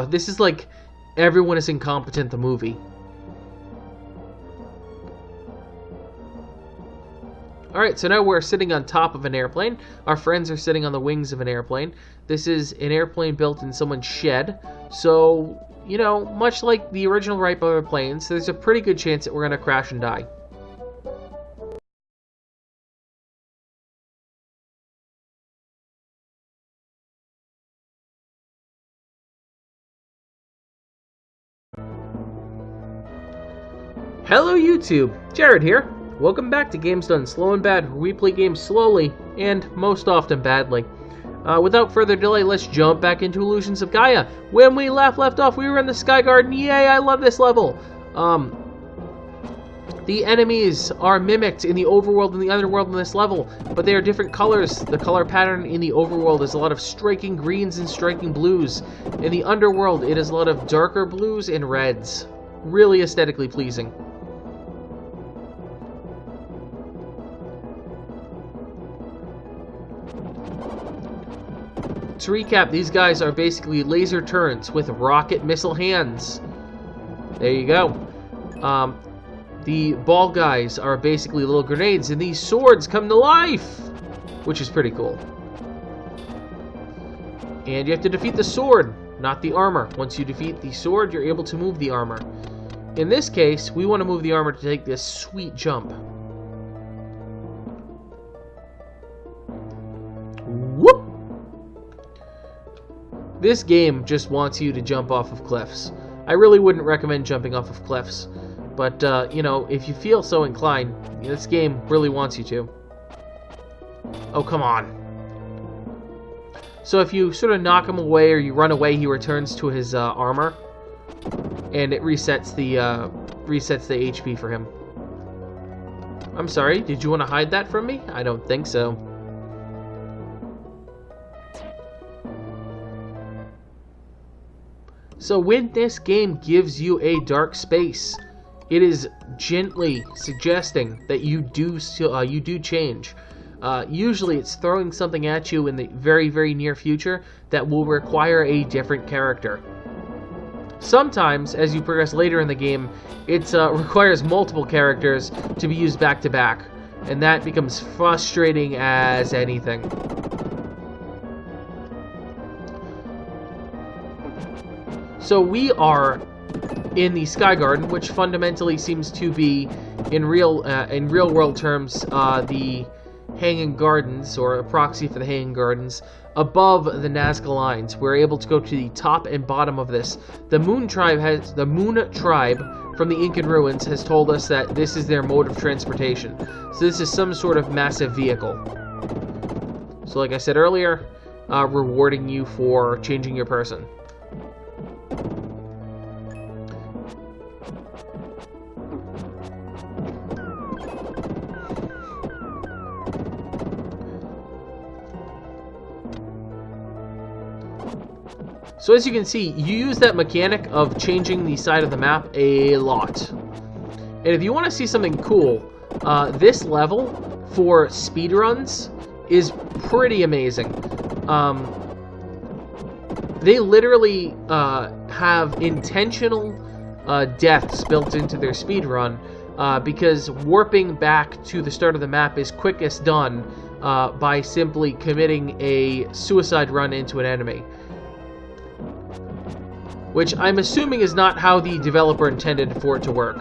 This is like Everyone is Incompetent, the movie. Alright, so now we're sitting on top of an airplane. Our friends are sitting on the wings of an airplane. This is an airplane built in someone's shed. So, you know, much like the original Wright brother planes, there's a pretty good chance that we're going to crash and die. Hello YouTube, Jared here. Welcome back to Games Done Slow and Bad, where we play games slowly and most often badly. Without further delay, let's jump back into Illusions of Gaia. When we left off, we were in the Sky Garden. Yay, I love this level. The enemies are mimicked in the overworld and the underworld in this level, but they are different colors. The color pattern in the overworld is a lot of striking greens and striking blues. In the underworld, it is a lot of darker blues and reds. Really aesthetically pleasing. To recap, these guys are basically laser turrets with rocket missile hands. There you go. The ball guys are basically little grenades, and these swords come to life, which is pretty cool. And you have to defeat the sword, not the armor. Once you defeat the sword, you're able to move the armor. In this case, we want to move the armor to take this sweet jump. Whoop! This game just wants you to jump off of cliffs. I really wouldn't recommend jumping off of cliffs, but, you know, if you feel so inclined, this game really wants you to. Oh, come on. So if you sort of knock him away or you run away, he returns to his armor, and it resets the HP for him. I'm sorry, did you want to hide that from me? I don't think so. So when this game gives you a dark space, it is gently suggesting that you do change. Usually it's throwing something at you in the very, very near future that will require a different character. Sometimes, as you progress later in the game, it requires multiple characters to be used back to back, and that becomes frustrating as anything. So we are in the Sky Garden, which fundamentally seems to be, in real world terms, the Hanging Gardens, or a proxy for the Hanging Gardens, above the Nazca lines. We're able to go to the top and bottom of this. The Moon Tribe from the Incan ruins has told us that this is their mode of transportation. So this is some sort of massive vehicle. So like I said earlier, rewarding you for changing your person. So as you can see, you use that mechanic of changing the side of the map a lot. And if you want to see something cool, this level for speedruns is pretty amazing. They literally have intentional deaths built into their speedrun because warping back to the start of the map is quickest done by simply committing a suicide run into an enemy. Which I'm assuming is not how the developer intended for it to work.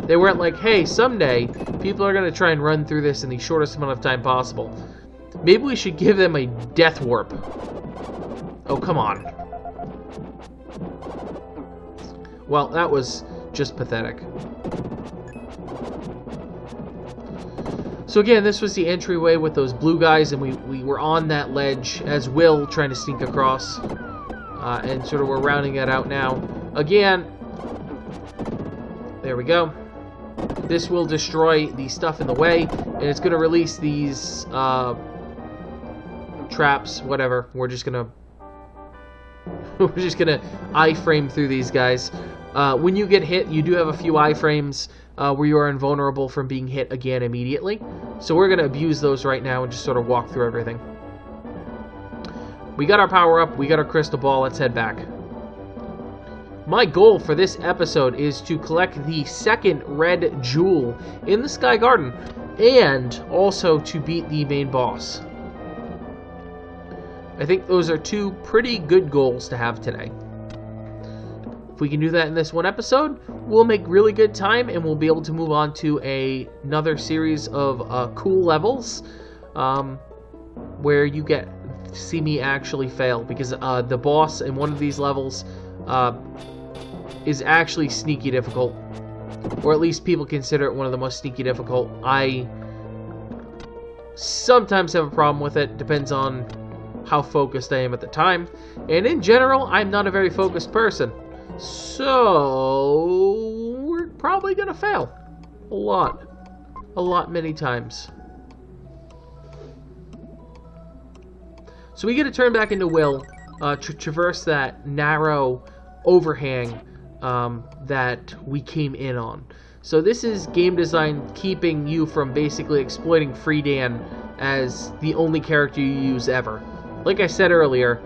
They weren't like, hey, someday people are going to try and run through this in the shortest amount of time possible. Maybe we should give them a death warp. Oh, come on. Well, that was just pathetic. So again, this was the entryway with those blue guys, and we were on that ledge as Will trying to sneak across. And sort of we're rounding that out now. Again, there we go. This will destroy the stuff in the way, and it's going to release these traps, whatever. We're just gonna iframe through these guys. When you get hit, you do have a few iframes where you are invulnerable from being hit again immediately. So we're going to abuse those right now and just sort of walk through everything. we got our power up, we got our crystal ball, let's head back. My goal for this episode is to collect the second red jewel in the Sky Garden, and also to beat the main boss. I think those are two pretty good goals to have today. If we can do that in this one episode, we'll make really good time, and we'll be able to move on to another series of cool levels, where you get to see me actually fail, because the boss in one of these levels is actually sneaky difficult, or at least people consider it one of the most sneaky difficult. I sometimes have a problem with it, depends on how focused I am at the time, and in general, I'm not a very focused person, so we're probably gonna fail a lot, many times. So we get to turn back into Will to traverse that narrow overhang that we came in on. So this is game design keeping you from basically exploiting Free Dan as the only character you use ever. Like I said earlier,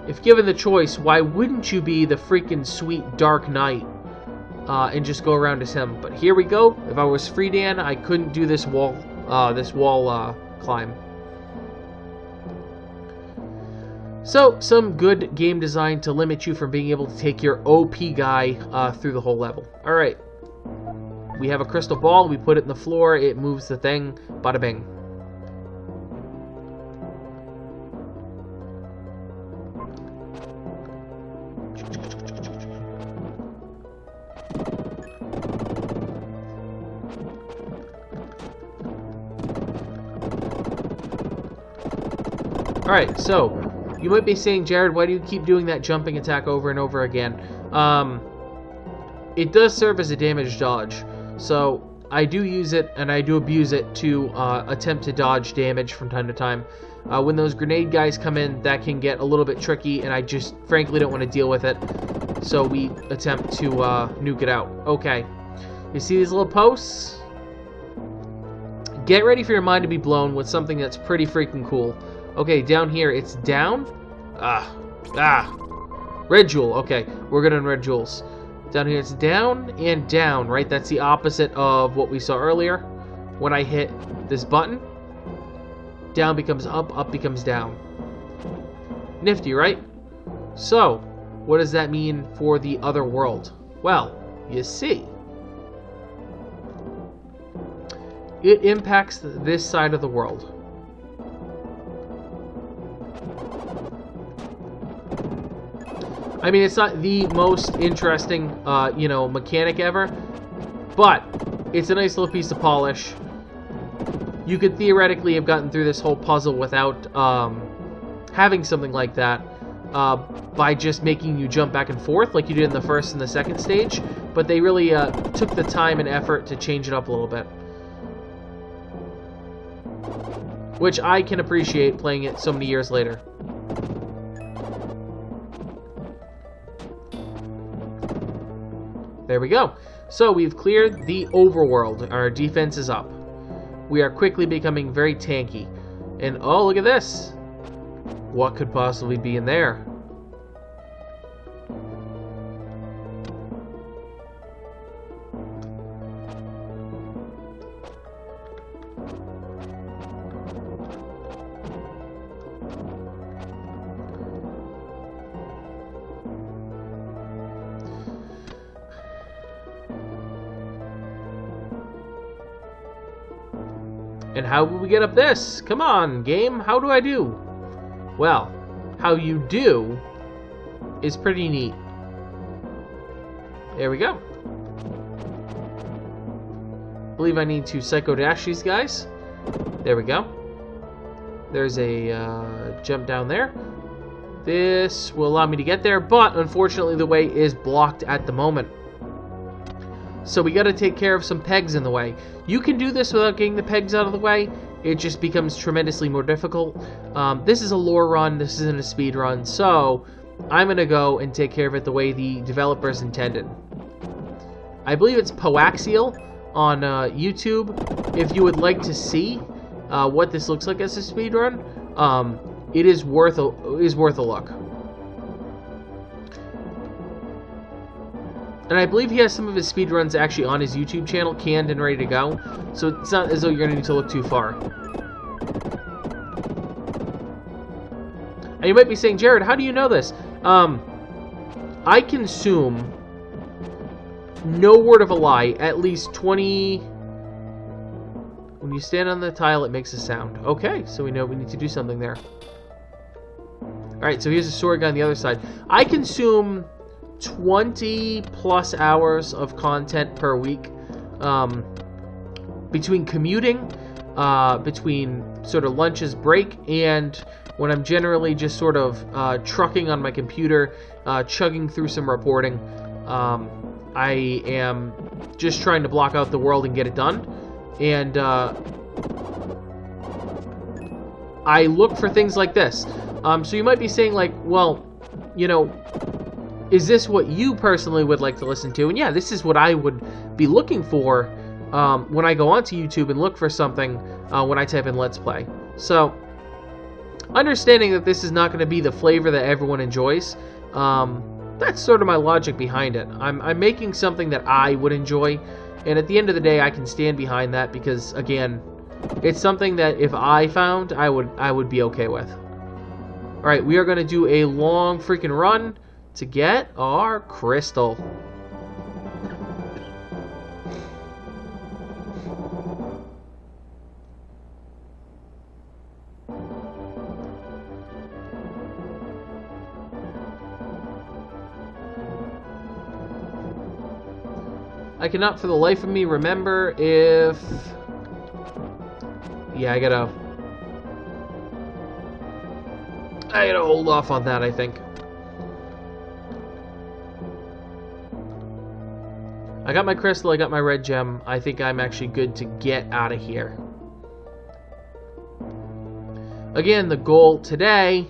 if given the choice, why wouldn't you be the freaking sweet Dark Knight and just go around as him? But here we go. If I was Free Dan, I couldn't do this wall climb. So, some good game design to limit you from being able to take your OP guy through the whole level. Alright. We have a crystal ball, we put it in the floor, it moves the thing, bada bing. Alright, so you might be saying, Jared, why do you keep doing that jumping attack over and over again? It does serve as a damage dodge, so I do use it and I do abuse it to attempt to dodge damage from time to time. When those grenade guys come in, that can get a little bit tricky, and I just frankly don't want to deal with it, so we attempt to nuke it out. Okay, you see these little posts? Get ready for your mind to be blown with something that's pretty freaking cool. Okay, down here, it's down. Red jewel. Okay, we're good on red jewels. Down here, it's down and down, right? That's the opposite of what we saw earlier. When I hit this button, down becomes up, up becomes down. Nifty, right? So, what does that mean for the other world? Well, you see, it impacts this side of the world. I mean, it's not the most interesting, mechanic ever, but it's a nice little piece of polish. You could theoretically have gotten through this whole puzzle without having something like that by just making you jump back and forth like you did in the first and the second stage, but they really took the time and effort to change it up a little bit, which I can appreciate playing it so many years later. There we go. So we've cleared the overworld. Our defense is up. We are quickly becoming very tanky. And oh, look at this. What could possibly be in there? And how will we get up this? Come on, game. How do I do? Well, how you do is pretty neat. There we go. I believe I need to Psycho Dash these guys. There we go. There's a jump down there. This will allow me to get there, but unfortunately the way is blocked at the moment. So we got to take care of some pegs in the way. You can do this without getting the pegs out of the way. It just becomes tremendously more difficult. This is a lore run. This isn't a speed run. So I'm going to go and take care of it the way the developers intended. I believe it's Poaxial on YouTube. If you would like to see what this looks like as a speed run, it is worth a look. And I believe he has some of his speedruns actually on his YouTube channel, canned and ready to go. So it's not as though you're going to need to look too far. And you might be saying, Jared, how do you know this? I consume, no word of a lie, at least 20... When you stand on the tile, it makes a sound. Okay, so we know we need to do something there. Alright, so here's a sword guy on the other side. I consume 20 plus hours of content per week, between commuting, between sort of lunches, break, and when I'm generally just sort of trucking on my computer, chugging through some reporting. I am just trying to block out the world and get it done, and I look for things like this. So you might be saying, like, well, you know, is this what you personally would like to listen to? And yeah, this is what I would be looking for when I go onto YouTube and look for something when I type in Let's Play. So, understanding that this is not going to be the flavor that everyone enjoys, that's sort of my logic behind it. I'm making something that I would enjoy, and at the end of the day, I can stand behind that because, again, it's something that if I found, I would be okay with. Alright, we are going to do a long freaking run to get our crystal. I cannot for the life of me remember if... Yeah, I gotta hold off on that, I think. I got my crystal, I got my red gem. I think I'm actually good to get out of here. Again, the goal today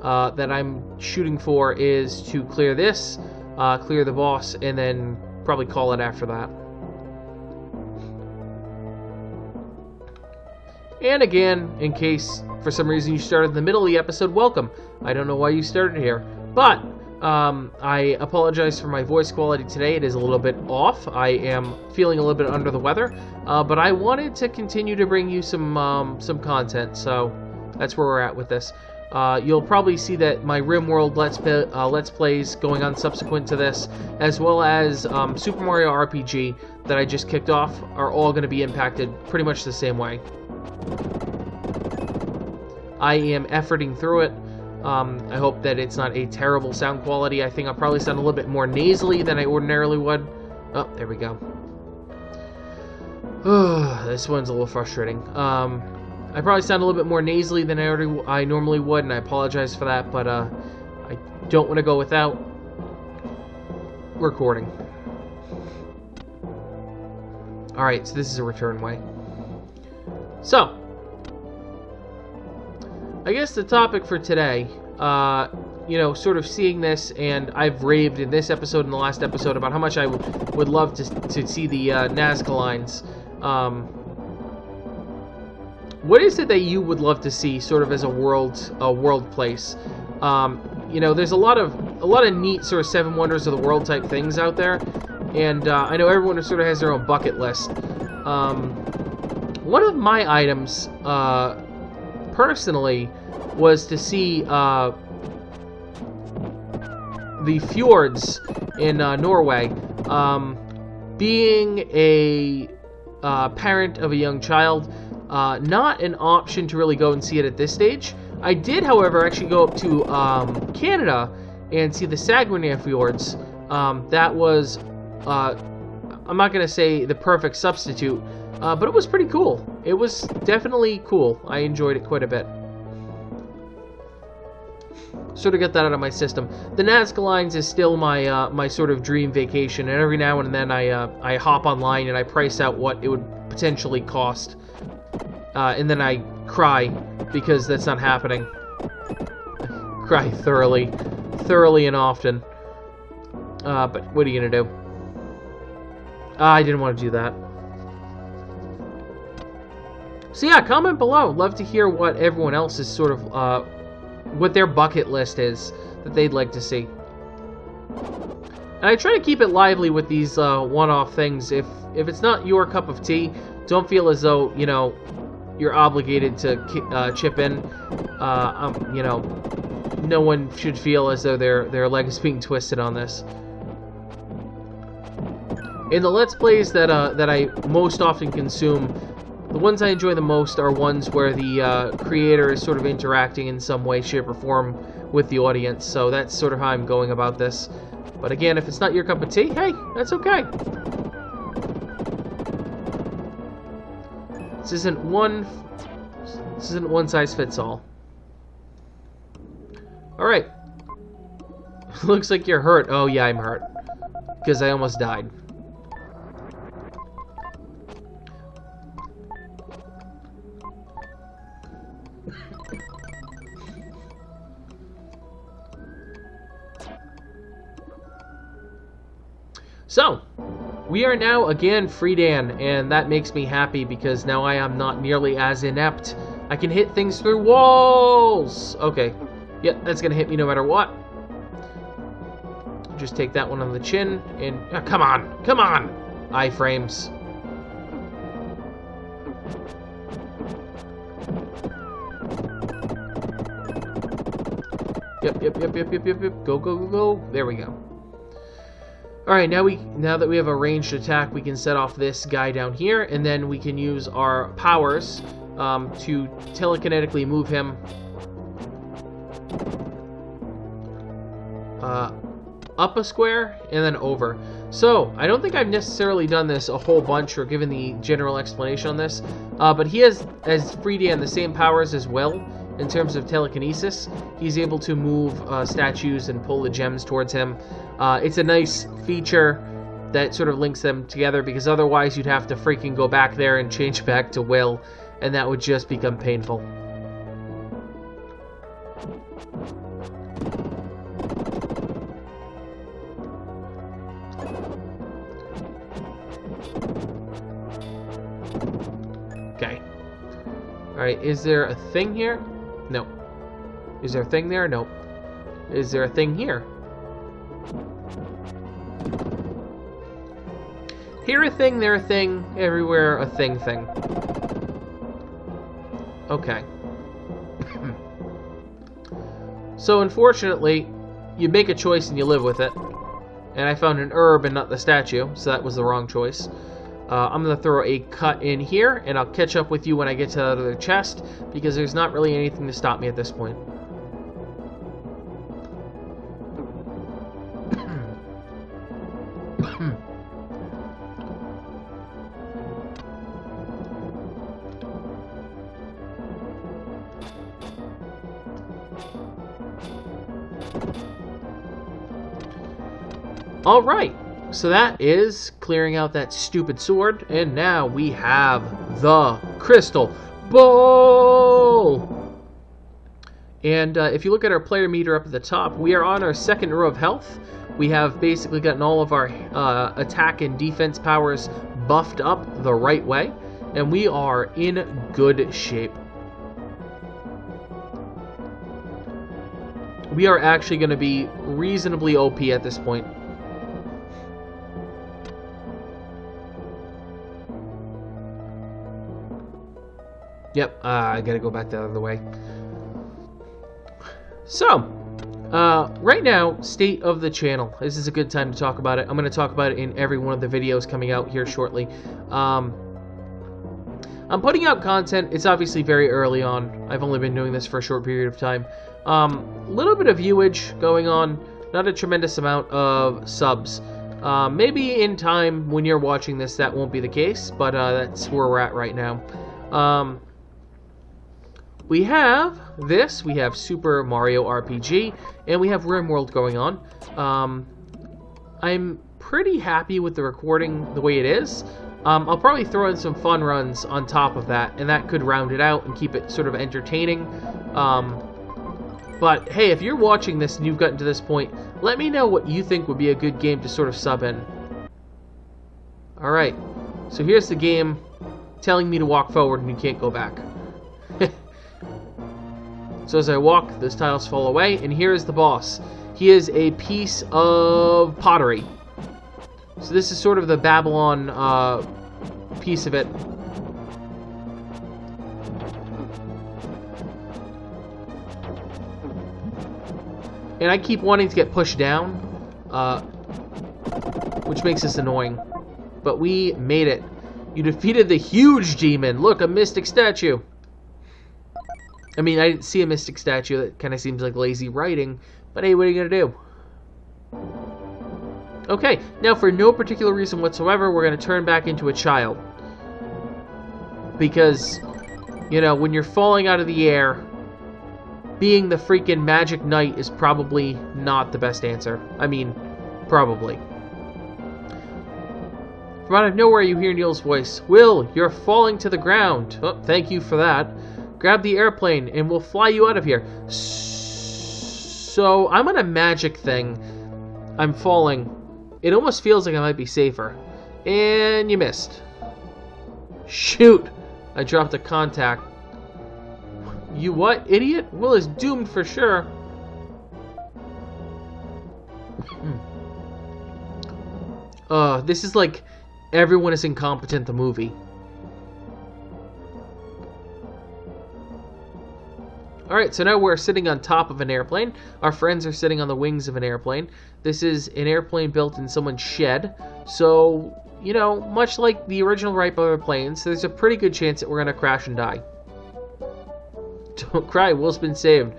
that I'm shooting for is to clear this, clear the boss, and then probably call it after that. And again, in case for some reason you started in the middle of the episode, welcome. I don't know why you started here, but I apologize for my voice quality today. It is a little bit off. I am feeling a little bit under the weather, but I wanted to continue to bring you some content, so that's where we're at with this. You'll probably see that my RimWorld Let's Plays going on subsequent to this, as well as Super Mario RPG that I just kicked off, are all going to be impacted pretty much the same way. I am efforting through it. I hope that it's not a terrible sound quality. I think I'll probably sound a little bit more nasally than I ordinarily would. Oh, there we go. This one's a little frustrating. I probably sound a little bit more nasally than I normally would, and I apologize for that, but I don't want to go without recording. Alright, so this is a return way. So, I guess the topic for today, you know, sort of seeing this, and I've raved in this episode and the last episode about how much I would love to see the Nazca lines. What is it that you would love to see, sort of as a world place? You know, there's a lot of neat sort of Seven Wonders of the World type things out there, and I know everyone sort of has their own bucket list. One of my items, personally, was to see the fjords in Norway. Being a parent of a young child, not an option to really go and see it at this stage. I did, however, actually go up to Canada and see the Saguenay fjords. That was, I'm not going to say the perfect substitute, but it was pretty cool. It was definitely cool. I enjoyed it quite a bit. Sort of get that out of my system. The Nazca lines is still my my sort of dream vacation, and every now and then I hop online and I price out what it would potentially cost, and then I cry because that's not happening. I cry thoroughly and often. But what are you gonna do? I didn't want to do that. So yeah, comment below. Love to hear what everyone else is sort of what their bucket list is that they'd like to see. And I try to keep it lively with these one-off things. If it's not your cup of tea, don't feel as though, you know, you're obligated to chip in. You know, no one should feel as though their leg is being twisted on this. In the Let's Plays that I most often consume, the ones I enjoy the most are ones where the creator is sort of interacting in some way, shape, or form with the audience. So that's sort of how I'm going about this. But again, if it's not your cup of tea, hey, that's okay. This isn't one size fits all. Alright. Looks like you're hurt. Oh yeah, I'm hurt. Because I almost died. So, we are now again Freedan, and that makes me happy because now I am not nearly as inept. I can hit things through walls! Okay, yeah, that's gonna hit me no matter what. Just take that one on the chin, and... come on! Come on! Iframes. Yep. Go. There we go. Alright, now that we have a ranged attack, we can set off this guy down here, and then we can use our powers to telekinetically move him up a square and then over. So, I don't think I've necessarily done this a whole bunch or given the general explanation on this, but he has, as Freedan, the same powers as Will. In terms of telekinesis, he's able to move statues and pull the gems towards him. It's a nice feature that sort of links them together, because otherwise you'd have to freaking go back there and change back to Will, and that would just become painful. Okay. Alright, is there a thing here? No. Is there a thing there? No. Is there a thing here? Here a thing, there a thing, everywhere a thing. Okay. So unfortunately, you make a choice and you live with it. And I found an herb and not the statue, so that was the wrong choice. I'm going to throw a cut in here, and I'll catch up with you when I get to the other chest, because there's not really anything to stop me at this point. Alright, so that is clearing out that stupid sword, and now we have the Crystal Ball! And if you look at our player meter up at the top, we are on our second row of health. We have basically gotten all of our attack and defense powers buffed up the right way, and we are in good shape. We are actually going to be reasonably OP at this point. Yep, I gotta go back the other way. So, right now, state of the channel. This is a good time to talk about it. I'm going to talk about it in every one of the videos coming out here shortly. I'm putting out content. It's obviously very early on. I've only been doing this for a short period of time. Little bit of viewage going on. Not a tremendous amount of subs. Maybe in time, when you're watching this, that won't be the case. But that's where we're at right now. We have this, we have Super Mario RPG, and we have RimWorld going on. I'm pretty happy with the recording the way it is. I'll probably throw in some fun runs on top of that, and that could round it out and keep it sort of entertaining. But hey, if you're watching this and you've gotten to this point, let me know what you think would be a good game to sort of sub in. Alright, so here's the game telling me to walk forward and you can't go back. So as I walk, those tiles fall away, and here is the boss. He is a piece of pottery. So this is sort of the Babylon piece of it. And I keep wanting to get pushed down, which makes this annoying. But we made it. You defeated the huge demon. Look, a mystic statue. I mean, I didn't see a mystic statue. That kind of seems like lazy writing. But hey, what are you going to do? Okay, now for no particular reason whatsoever, we're going to turn back into a child. Because, you know, when you're falling out of the air, being the freaking magic knight is probably not the best answer. I mean, probably. From out of nowhere, you hear Neil's voice. Will, you're falling to the ground. Oh, thank you for that. Grab the airplane, and we'll fly you out of here. So, I'm on a magic thing. I'm falling. It almost feels like I might be safer. And you missed. Shoot! I dropped a contact. You what, idiot? Will is doomed for sure. This is like Everyone is Incompetent, the movie. Alright, so now we're sitting on top of an airplane. Our friends are sitting on the wings of an airplane. This is an airplane built in someone's shed. So, you know, much like the original Wright Brother planes, there's a pretty good chance that we're going to crash and die. Don't cry, Will's been saved.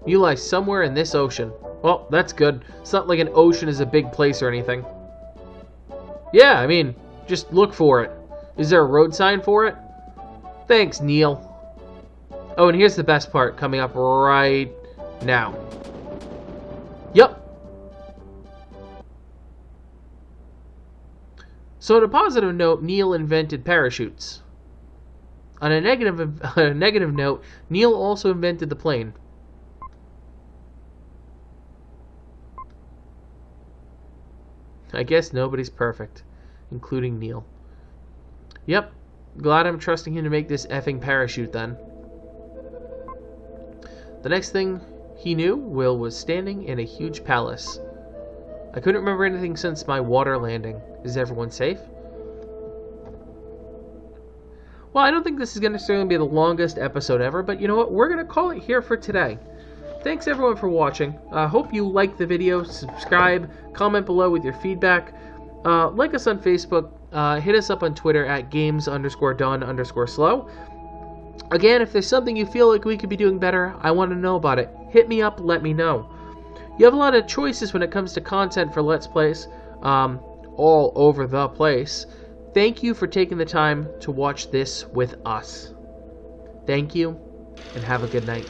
You lie somewhere in this ocean. Well, that's good. It's not like an ocean is a big place or anything. Yeah, I mean, just look for it. Is there a road sign for it? Thanks, Neil. Oh, and here's the best part coming up right now. Yep. So on a positive note, Neil invented parachutes. On a negative note, Neil also invented the plane. I guess nobody's perfect, including Neil. Yep, glad I'm trusting him to make this effing parachute then. The next thing he knew, Will was standing in a huge palace. I couldn't remember anything since my water landing. Is everyone safe? Well, I don't think this is going to necessarily be the longest episode ever, but you know what? We're going to call it here for today. Thanks everyone for watching. I hope you liked the video. Subscribe, comment below with your feedback. Like us on Facebook. Hit us up on Twitter at games_done_slow. Again, if there's something you feel like we could be doing better, I want to know about it. Hit me up, let me know. You have a lot of choices when it comes to content for Let's Plays, all over the place. Thank you for taking the time to watch this with us. Thank you, and have a good night.